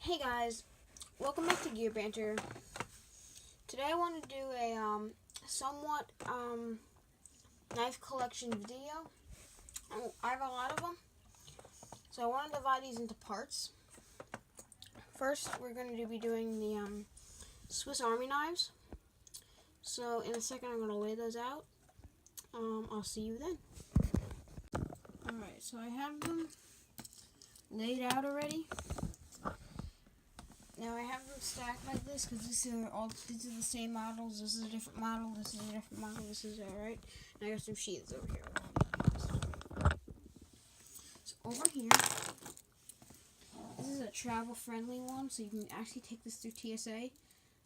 Hey guys, welcome back to Gear Banter. Today I want to do a somewhat knife collection video. I have a lot of them, so I want to divide these into parts. First, we're going to be doing the Swiss Army knives. So in a second, I'm going to lay those out. I'll see you then. Alright, so I have them laid out already. Now I have them stacked like this because these are the same models. This is a different model. This is a different model. This is alright. And I got some sheaths over here. So over here, this is a travel-friendly one, so you can actually take this through TSA.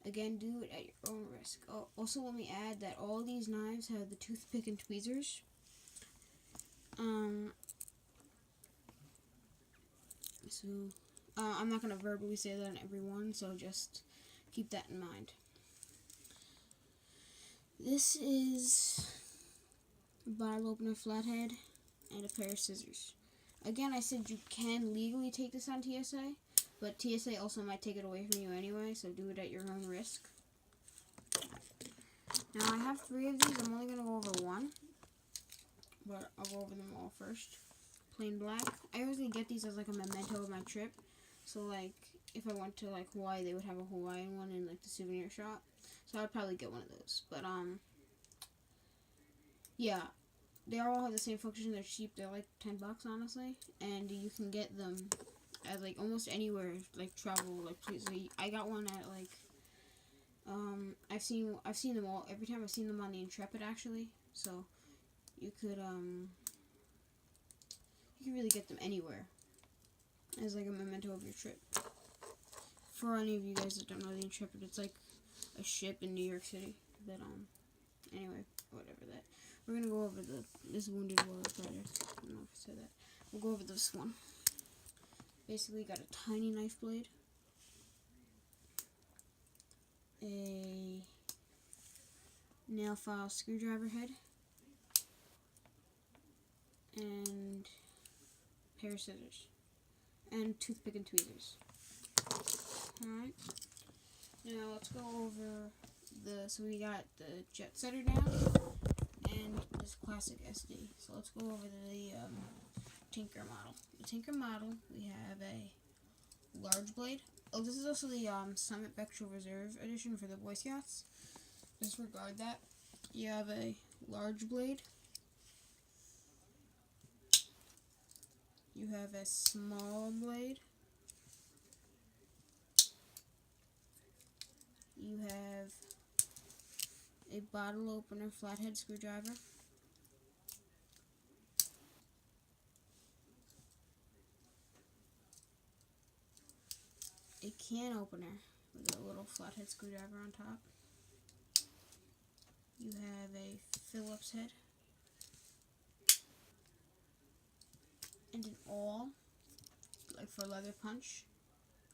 Again, do it at your own risk. Also, let me add that all these knives have the toothpick and tweezers. I'm not going to verbally say that on every one, so just keep that in mind. This is a bottle opener flathead and a pair of scissors. Again, I said you can legally take this on TSA, but TSA also might take it away from you anyway, so do it at your own risk. Now, I have 3 of these. I'm only going to go over one, but I'll go over them all first. Plain black. I usually get these as like a memento of my trip. So like if I went to like Hawaii, they would have a Hawaiian one in like the souvenir shop. So I'd probably get one of those. But yeah, they all have the same function. They're cheap. They're like $10 honestly, and you can get them at like almost anywhere like travel like places. I got one at like I've seen them all every time I've seen them on the Intrepid actually. So you could really get them anywhere as like a memento of your trip. For any of you guys that don't know the Intrepid, it's like a ship in New York City that anyway, whatever that. We're gonna go over this Wounded Warrior Fighter. I don't know if I said that. We'll go over this one. Basically got a tiny knife blade, a nail file screwdriver head, and a pair of scissors. And toothpick and tweezers. Alright. Now let's go over so we got the Jet Setter down and this classic SD. So let's go over the Tinker model. The Tinker model, we have a large blade. Oh, this is also the Summit Vectral Reserve edition for the Boy Scouts. Disregard that. You have a large blade. You have a small blade. You have a bottle opener flathead screwdriver. A can opener with a little flathead screwdriver on top. You have a Phillips head. And an awl, like for leather punch.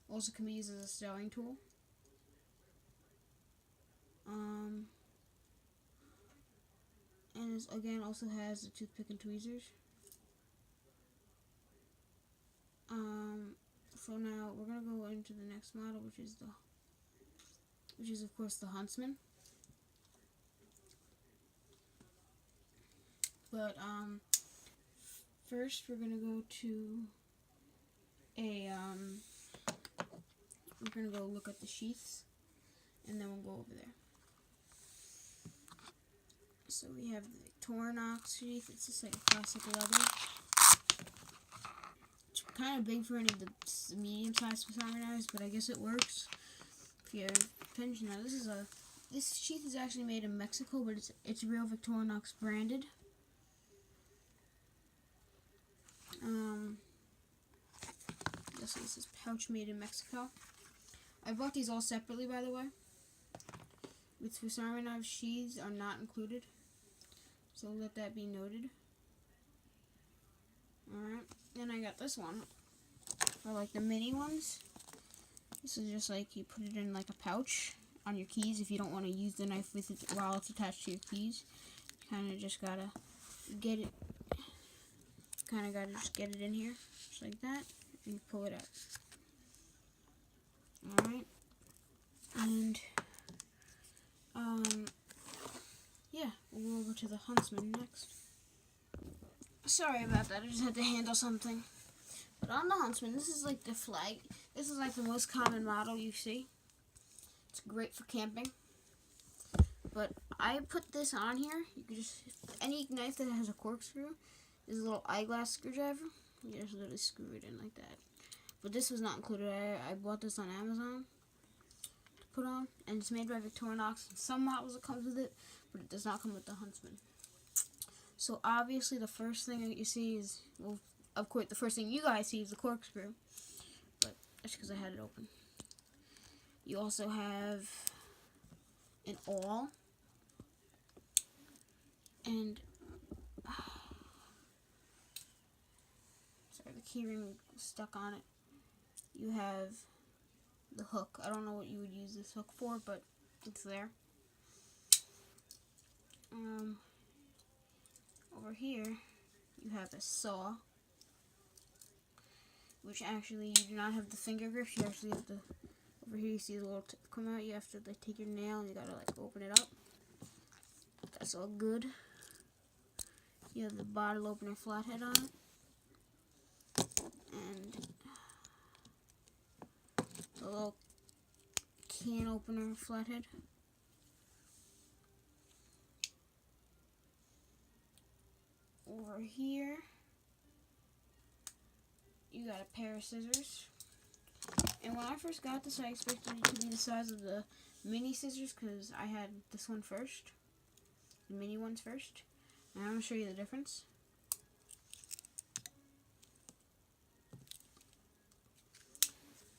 Also can be used as a sewing tool. And this again also has the toothpick and tweezers. So now we're gonna go into the next model, which is of course the Huntsman. But first we're gonna go to we're gonna go look at the sheaths, and then we'll go over there. So we have the Victorinox sheath. It's just like a classic leather. It's kind of big for any of the medium-sized Swiss Army knives, but I guess it works if you have attention. Now this sheath is actually made in Mexico, but it's real Victorinox branded. This is pouch made in Mexico. I bought these all separately, by the way. With Swiss Army knife, sheaths are not included, so let that be noted. Alright, then I got this one for like the mini ones. This is just like you put it in like a pouch on your keys if you don't want to use the knife with it while it's attached to your keys. Kind of just gotta get it. Just get it in here, just like that, and you pull it out. And yeah, we'll go to the Huntsman next. Sorry about that, I just had to handle something. But on the Huntsman, this is like the flag. This is like the most common model you see. It's great for camping. But I put this on here. You can just, any knife that has a corkscrew is a little eyeglass screwdriver. You just literally screw it in like that. But this was not included. I bought this on Amazon to put on, and it's made by Victorinox. And some models it comes with it, but it does not come with the Huntsman. So obviously the first thing that you see is, well, of course the first thing you guys see is the corkscrew. But that's because I had it open. You also have an awl. And sorry, the keyring was stuck on it. You have the hook. I don't know what you would use this hook for, but it's there. Over here, you have a saw, which actually you do not have the finger grips. You actually have to. Over here, you see the little tip come out. You have to like take your nail and you gotta like open it up. That's all good. You have the bottle opener flathead on it, and the little can opener flathead. Over here, you got a pair of scissors. And when I first got this, I expected it to be the size of the mini scissors because I had this one first, the mini ones first. And I'm going to show you the difference.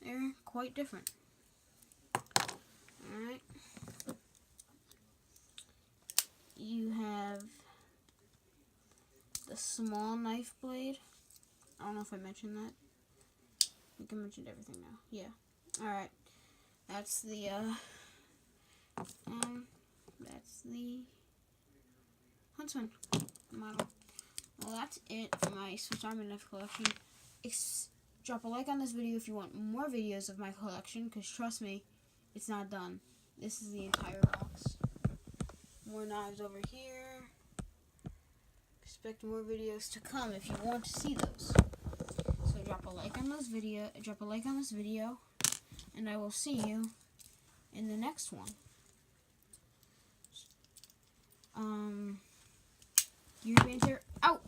They're quite different. Alright. You have the small knife blade. I don't know if I mentioned that. I think I mentioned everything now. Yeah. Alright. That's the Huntsman model. Well, that's it for my Swiss Army knife collection. Drop a like on this video if you want more videos of my collection, because trust me, it's not done. This is the entire box. More knives over here. Expect more videos to come if you want to see those. So drop a like on this video, and I will see you in the next one. Gear Banter out.